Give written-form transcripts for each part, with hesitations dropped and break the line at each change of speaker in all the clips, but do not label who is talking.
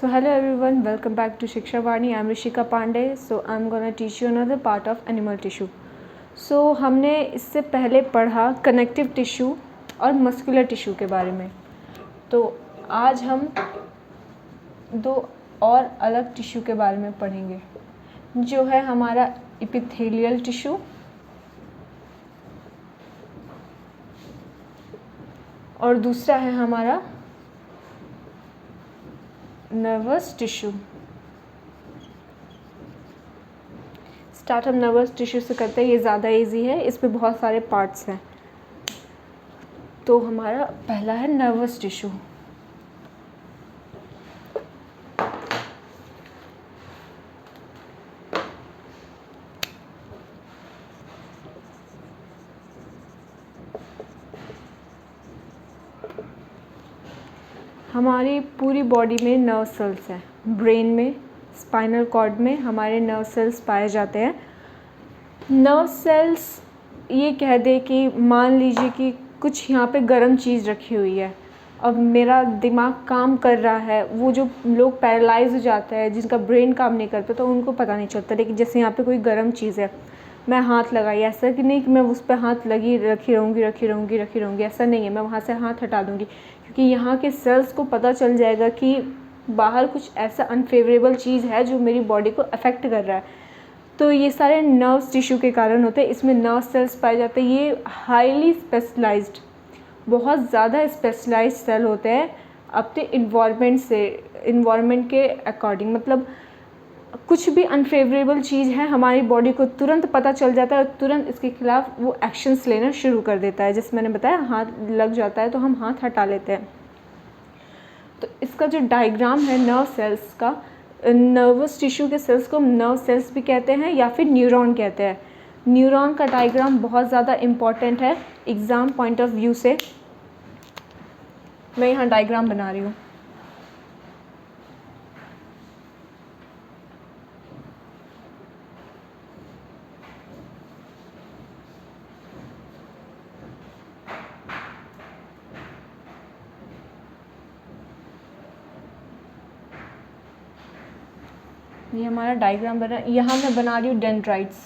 So hello everyone, welcome back to Shiksha Vani. I'm Rishika Pandey. So I'm gonna teach you another part of animal tissue. So हमने इससे पहले पढ़ा connective tissue और muscular tissue के बारे में. तो आज हम दो और अलग टिश्यू के बारे में पढ़ेंगे, जो है हमारा एपिथेलियल टिश्यू और दूसरा है हमारा नर्वस टिश्यू. स्टार्ट हम नर्वस टिश्यू से करते हैं, ये ज़्यादा इजी है, इस पे बहुत सारे पार्ट्स हैं. तो हमारा पहला है नर्वस टिश्यू. हमारी पूरी बॉडी में नर्व सेल्स हैं. ब्रेन में, स्पाइनल कॉर्ड में हमारे नर्व सेल्स पाए जाते हैं. नर्व सेल्स ये कह दे कि मान लीजिए कि कुछ यहाँ पे गर्म चीज़ रखी हुई है, अब मेरा दिमाग काम कर रहा है. वो जो लोग पैरालाइज हो जाते हैं, जिनका ब्रेन काम नहीं करता, तो उनको पता नहीं चलता. लेकिन जैसे यहाँ पे कोई गर्म चीज़ है, मैं हाथ लगाई, ऐसा कि नहीं कि मैं उस पर हाथ रखी रहूँगी, ऐसा नहीं है. मैं वहाँ से हाथ हटा दूँगी, क्योंकि यहाँ के सेल्स को पता चल जाएगा कि बाहर कुछ ऐसा अनफेवरेबल चीज़ है जो मेरी बॉडी को अफेक्ट कर रहा है. तो ये सारे नर्व्स टिश्यू के कारण होते हैं. इसमें नर्व सेल्स पाए जाते हैं. ये हाईली स्पेशलाइज्ड, बहुत ज़्यादा स्पेशलाइज्ड सेल होते हैं अपने इन्वायरमेंट के अकॉर्डिंग. मतलब कुछ भी अनफेवरेबल चीज़ है, हमारी बॉडी को तुरंत पता चल जाता है और तुरंत इसके खिलाफ वो एक्शंस लेना शुरू कर देता है. जैसे मैंने बताया, हाथ लग जाता है तो हम हाथ हटा लेते हैं. तो इसका जो डायग्राम है नर्व सेल्स का, नर्वस टिश्यू के सेल्स को नर्व सेल्स भी कहते हैं या फिर न्यूरॉन कहते हैं. न्यूरॉन का डायग्राम बहुत ज़्यादा इम्पॉर्टेंट है एग्ज़ाम पॉइंट ऑफ व्यू से. मैं यहाँ डायग्राम बना रही हूँ. ये हमारा डायग्राम बना. यहाँ मैं बना रही हूँ डेंड्राइट्स.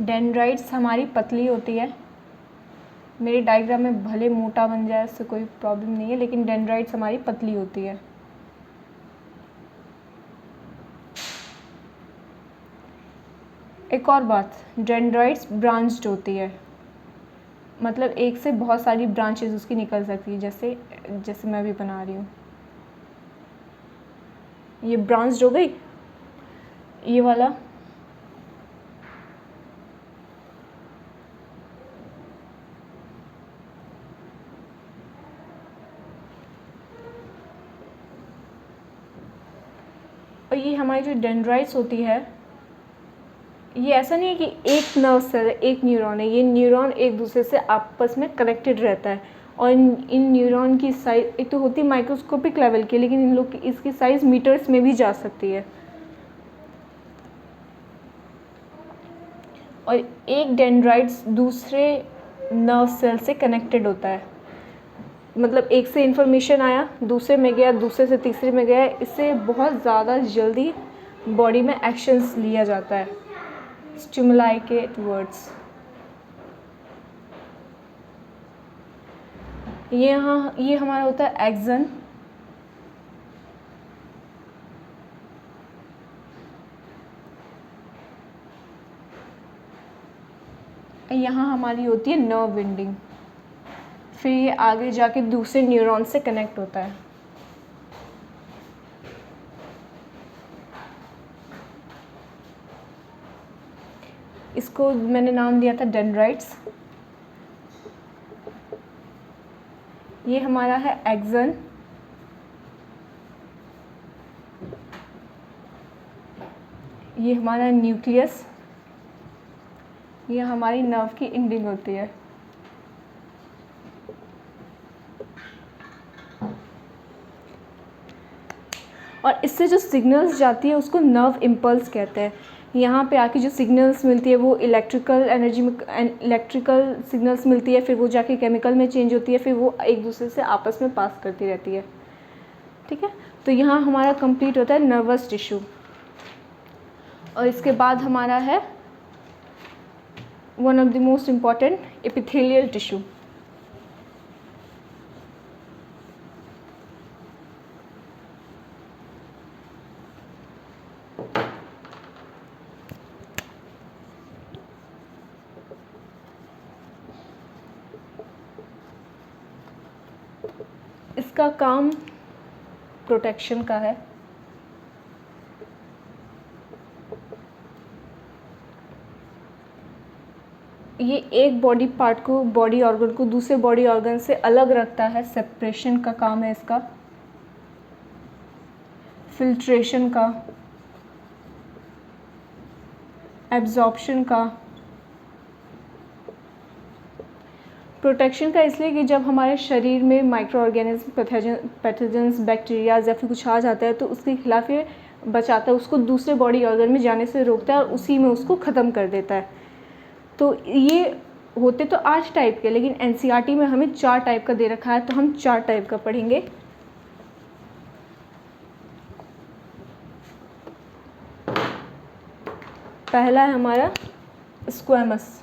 डेंड्राइट्स हमारी पतली होती है. मेरे डायग्राम में भले मोटा बन जाए, इससे कोई प्रॉब्लम नहीं है, लेकिन डेंड्राइट्स हमारी पतली होती है. एक और बात, डेंड्राइट्स ब्रांच्ड होती है. मतलब एक से बहुत सारी ब्रांचेस उसकी निकल सकती है, जैसे मैं भी बना रही हूँ. ये ब्रांच्ड हो गई, ये वाला. और ये हमारी जो डेंड्राइट्स होती है, ये ऐसा नहीं है कि एक नर्व सेल है, एक न्यूरॉन है. ये न्यूरॉन एक दूसरे से आपस में कनेक्टेड रहता है. और इन न्यूरॉन की साइज एक तो होती है माइक्रोस्कोपिक लेवल की, लेकिन इन लोग की इसकी साइज़ मीटर्स में भी जा सकती है. और एक डेंड्राइट्स दूसरे नर्व सेल से कनेक्टेड होता है. मतलब एक से इन्फॉर्मेशन आया, दूसरे में गया, दूसरे से तीसरे में गया. इससे बहुत ज़्यादा जल्दी बॉडी में एक्शंस लिया जाता है स्टिमुलाई के टुवर्ड्स. ये हमारा होता है एक्सन. यहाँ हमारी होती है नर्व विंडिंग. फिर ये आगे जाके दूसरे न्यूरॉन से कनेक्ट होता है. इसको मैंने नाम दिया था डेंड्राइट्स. ये हमारा है एक्सन. ये हमारा न्यूक्लियस. ये हमारी नर्व की एंडिंग होती है. और इससे जो सिग्नल्स जाती है उसको नर्व इम्पल्स कहते हैं. यहाँ पे आके जो सिग्नल्स मिलती है वो इलेक्ट्रिकल सिग्नल्स मिलती है, फिर वो जाके केमिकल में चेंज होती है, फिर वो एक दूसरे से आपस में पास करती रहती है. ठीक है। तो यहाँ हमारा कंप्लीट होता है नर्वस टिश्यू। और इसके बाद हमारा है one of the most important epithelial tissue. इसका काम प्रोटेक्शन का है। ये एक बॉडी पार्ट को, बॉडी ऑर्गन को दूसरे बॉडी ऑर्गन से अलग रखता है, सेपरेशन का काम है इसका, फिल्ट्रेशन का, एब्जॉर्प्शन का, प्रोटेक्शन का इसलिए कि जब हमारे शरीर में माइक्रो ऑर्गेनिज्म, पैथोजेंस, बैक्टीरियाज या फिर कुछ आ जाता है तो उसके खिलाफ ये बचाता है, उसको दूसरे बॉडी ऑर्गन में जाने से रोकता है और उसी में उसको ख़त्म कर देता है। तो ये होते तो 8 टाइप के, लेकिन एनसीईआरटी में हमें 4 टाइप का दे रखा है, तो हम 4 टाइप का पढ़ेंगे। पहला है हमारा स्क्वैमस।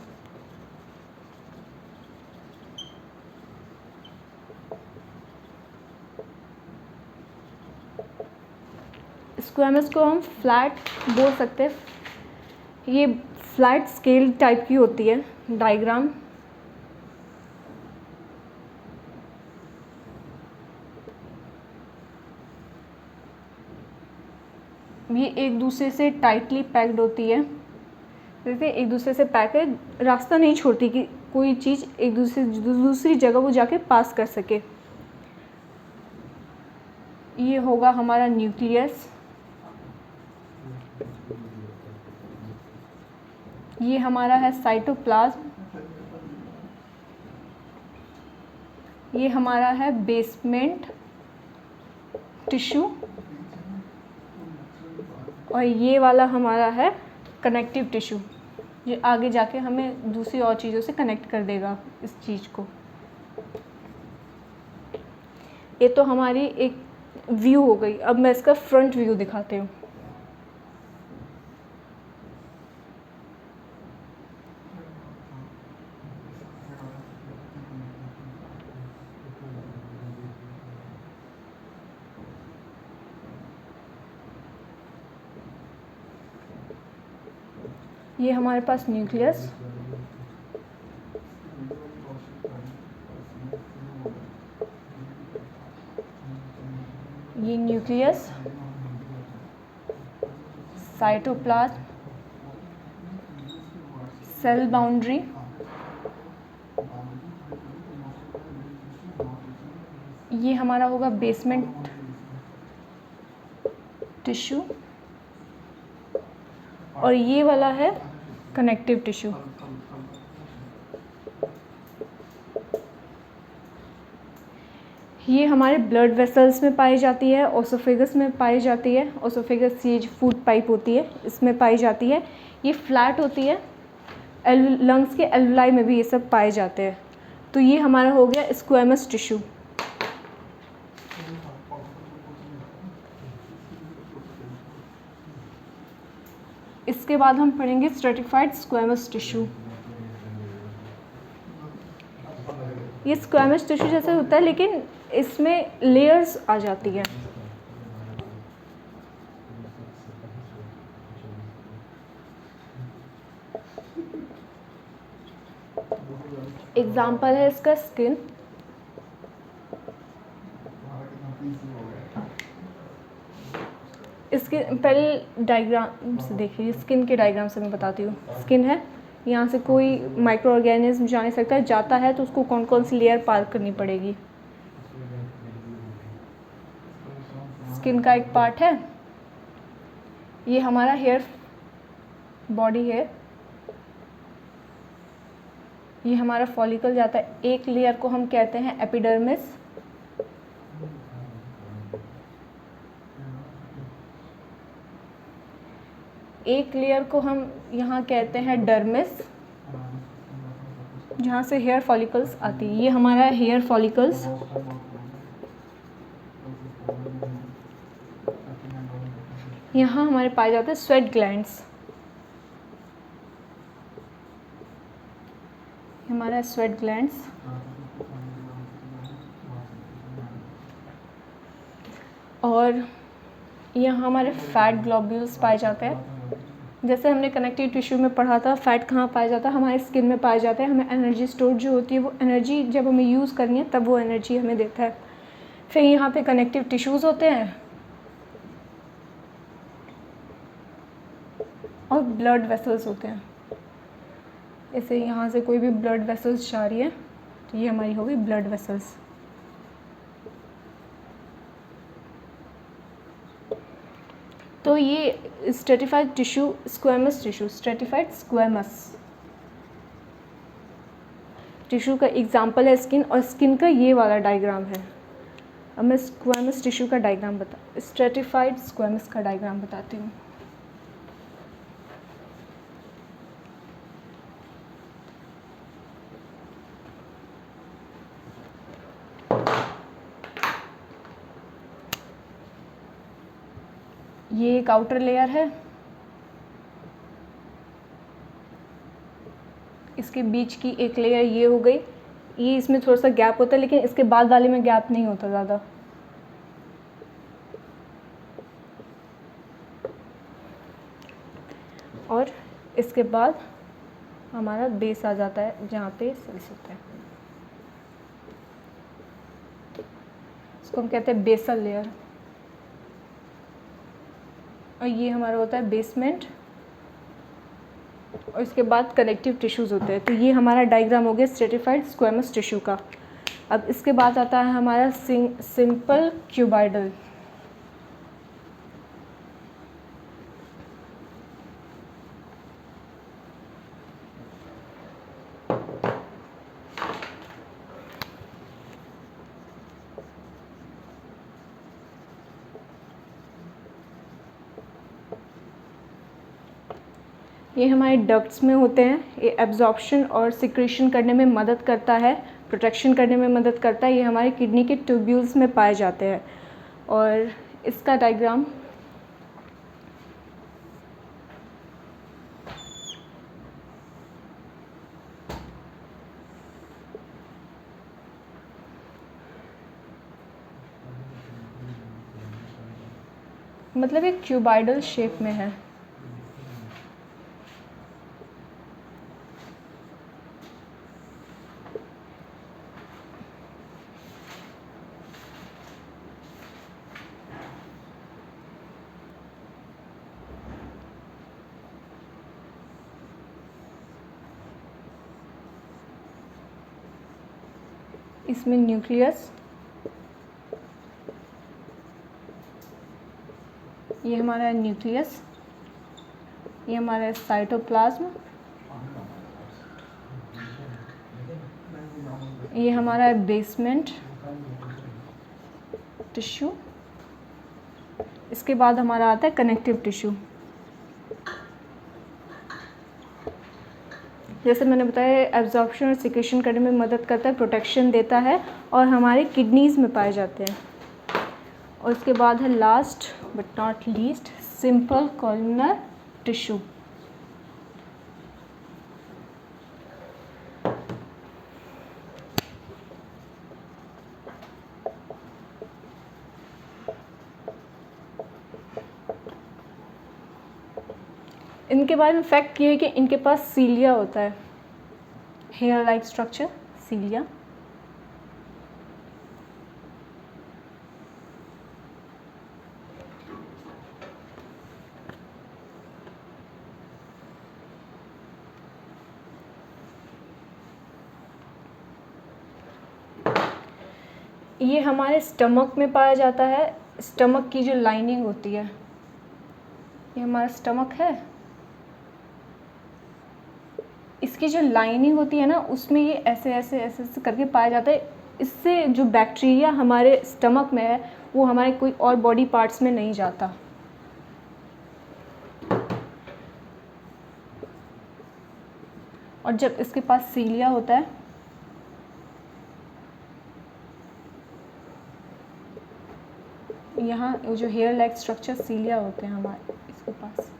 स्क्वैमस को हम फ्लैट बोल सकते हैं। ये फ्लैट स्केल टाइप की होती है डायग्राम। ये एक दूसरे से टाइटली पैक्ड होती है, जैसे एक दूसरे से पैक है, रास्ता नहीं छोड़ती कि कोई चीज़ एक दूसरी जगह वो जाके पास कर सके। ये होगा हमारा न्यूक्लियस। ये हमारा है साइटोप्लाज्म। ये हमारा है बेसमेंट टिश्यू। और ये वाला हमारा है कनेक्टिव टिश्यू, ये आगे जाके हमें दूसरी और चीज़ों से कनेक्ट कर देगा इस चीज़ को। ये तो हमारी एक व्यू हो गई। अब मैं इसका फ्रंट व्यू दिखाती हूँ। ये हमारे पास न्यूक्लियस, ये न्यूक्लियस, साइटोप्लाज्म, सेल बाउंड्री, ये हमारा होगा बेसमेंट टिश्यू, और ये वाला है कनेक्टिव टिश्यू। ये हमारे ब्लड वेसल्स में पाई जाती है, ओसोफेगस में पाई जाती है। ओसोफेगस ये फूड पाइप होती है, इसमें पाई जाती है। ये फ्लैट होती है। लंग्स के एल्वुलाई में भी ये सब पाए जाते हैं। तो ये हमारा हो गया स्क्वैमस टिश्यू। इसके बाद हम पढ़ेंगे स्ट्रेटिफाइड स्क्वैमस टिश्यू। ये स्क्वैमस टिश्यू जैसे होता है, लेकिन इसमें लेयर्स आ जाती है। एग्जाम्पल है इसका स्किन। इसके पहले डायग्राम से देखिए, स्किन के डायग्राम से मैं बताती हूँ। स्किन है, यहाँ से कोई माइक्रो ऑर्गेनिज्म जा नहीं सकता है, जाता है तो उसको कौन कौन सी लेयर पार करनी पड़ेगी। स्किन का एक पार्ट है, ये हमारा हेयर बॉडी है। ये हमारा फॉलिकल जाता है, एक लेयर को हम कहते हैं एपिडर्मिस। एक लेयर को हम यहाँ कहते हैं डर्मिस, जहाँ से हेयर फॉलिकल्स आती है। ये हमारा हेयर फॉलिकल्स। यहाँ हमारे पाए जाते हैं स्वेट ग्लैंड्स। हमारा स्वेट ग्लैंड्स और यहाँ हमारे फैट ग्लोब्यूल्स पाए जाते हैं। जैसे हमने कनेक्टिव टिश्यू में पढ़ा था, फैट कहाँ पाया जाता है, हमारे स्किन में पाया जाता है। हमें एनर्जी स्टोर जो होती है वो एनर्जी जब हमें यूज़ करनी है तब वो एनर्जी हमें देता है। फिर यहाँ पे कनेक्टिव टिश्यूज़ होते हैं और ब्लड वेसल्स होते हैं। जैसे यहाँ से कोई भी ब्लड वेसल्स जा रही है तो ये हमारी हो गई ब्लड वेसल्स। तो ये stratified tissue, squamous tissue, stratified squamous tissue का एग्जाम्पल है स्किन, और स्किन का ये वाला डायग्राम है। अब मैं स्क्वेमस टिश्यू का डायग्राम स्ट्रेटिफाइड स्क्वेमस का डायग्राम बताती हूँ। ये एक आउटर लेयर है, इसके बीच की एक लेयर ये हो गई। ये इसमें थोड़ा सा गैप होता है लेकिन इसके बाद वाले में गैप नहीं होता ज़्यादा। और इसके बाद हमारा बेस आ जाता है जहाँ पे सेल्स होते हैं। इसको हम कहते हैं बेसल लेयर। और ये हमारा होता है बेसमेंट, और इसके बाद कनेक्टिव टिश्यूज़ होते हैं। तो ये हमारा डायग्राम हो गया स्ट्रेटिफाइड स्क्वेमस टिश्यू का। अब इसके बाद आता है हमारा सिंपल क्यूबाइडल। ये हमारे डक्ट्स में होते हैं। ये एब्जॉर्प्शन और सिक्रीशन करने में मदद करता है, प्रोटेक्शन करने में मदद करता है। ये हमारे किडनी के ट्यूब्यूल्स में पाए जाते हैं। और इसका डायग्राम मतलब एक क्यूबाइडल शेप में है। इसमें न्यूक्लियस, ये हमारा है न्यूक्लियस, ये हमारा है साइटोप्लाज्म, ये हमारा है बेसमेंट टिश्यू। इसके बाद हमारा आता है कनेक्टिव टिश्यू। जैसे मैंने बताया एब्जॉर्प्शन और सिक्रेशन करने में मदद करता है, प्रोटेक्शन देता है, और हमारे किडनीज़ में पाए जाते हैं। और इसके बाद है last but not least simple columnar tissue. इनके बारे में फैक्ट ये है कि इनके पास सीलिया होता है, हेयर लाइक स्ट्रक्चर, सीलिया। ये हमारे स्टमक में पाया जाता है। स्टमक की जो लाइनिंग होती है, ये हमारा स्टमक है, इसकी जो लाइनिंग होती है ना उसमें ये ऐसे ऐसे ऐसे ऐसे करके पाया जाता है। इससे जो बैक्टीरिया हमारे स्टमक में है वो हमारे कोई और बॉडी पार्ट्स में नहीं जाता। और जब इसके पास सीलिया होता है यहाँ जो हेयर लाइक स्ट्रक्चर सीलिया होते हैं हमारे इसके पास।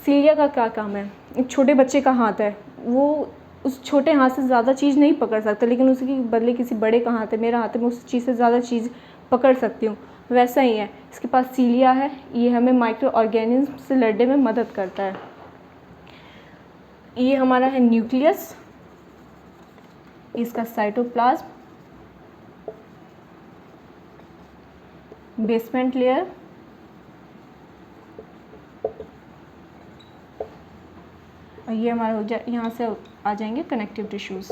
सीलिया का क्या काम है? एक छोटे बच्चे का हाथ है, वो उस छोटे हाथ से ज़्यादा चीज़ नहीं पकड़ सकता, लेकिन उसके बदले किसी बड़े का हाथ है, मेरा हाथ है, मैं उस चीज़ से ज़्यादा चीज़ पकड़ सकती हूँ। वैसा ही है, इसके पास सीलिया है, ये हमें माइक्रो ऑर्गेनिज्म से लड़ने में मदद करता है। ये हमारा है न्यूक्लियस, इसका साइटोप्लाज्म, बेसमेंट लेयर, और ये हमारा हो जाए, यहाँ से आ जाएंगे कनेक्टिव टिश्यूज़।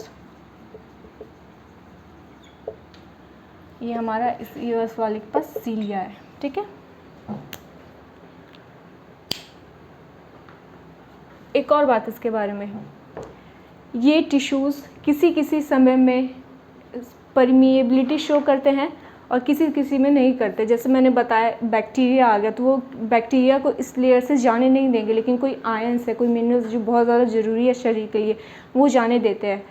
ये हमारा इस ईयर्स वाले के पास सीलिया है, ठीक है। एक और बात इसके बारे में, ये टिश्यूज़ किसी किसी समय में परमिएबिलिटी शो करते हैं और किसी किसी में नहीं करते। जैसे मैंने बताया बैक्टीरिया आ गया, तो वो बैक्टीरिया को इस लेयर से जाने नहीं देंगे, लेकिन कोई आयंस है, कोई मिनरल्स जो बहुत ज़्यादा ज़रूरी है शरीर के लिए, वो जाने देते हैं।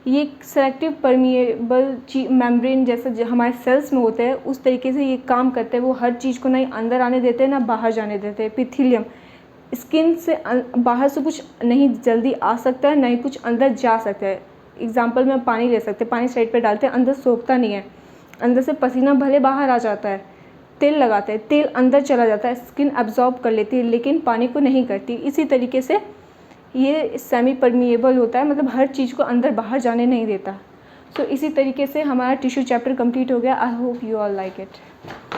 ये सेलेक्टिव परमिएबल मेम्ब्रेन जैसे जो हमारे सेल्स में होते हैं, उस तरीके से ये काम करते हैं। वो हर चीज़ को ना ही अंदर आने देते हैं ना बाहर जाने देते हैं। एपिथेलियम, स्किन से बाहर से कुछ नहीं जल्दी आ सकता है, ना ही कुछ अंदर जा सकता है। एग्जाम्पल में पानी ले सकते हैं, पानी साइड पे डालते हैं, अंदर सोखता नहीं है, अंदर से पसीना भले बाहर आ जाता है। तेल लगाते हैं, तेल अंदर चला जाता है, स्किन अब्जॉर्ब कर लेती है, लेकिन पानी को नहीं करती। इसी तरीके से ये सेमी परमिएबल होता है, मतलब हर चीज़ को अंदर बाहर जाने नहीं देता। सो इसी तरीके से हमारा टिश्यू चैप्टर कंप्लीट हो गया। I hope you all like it.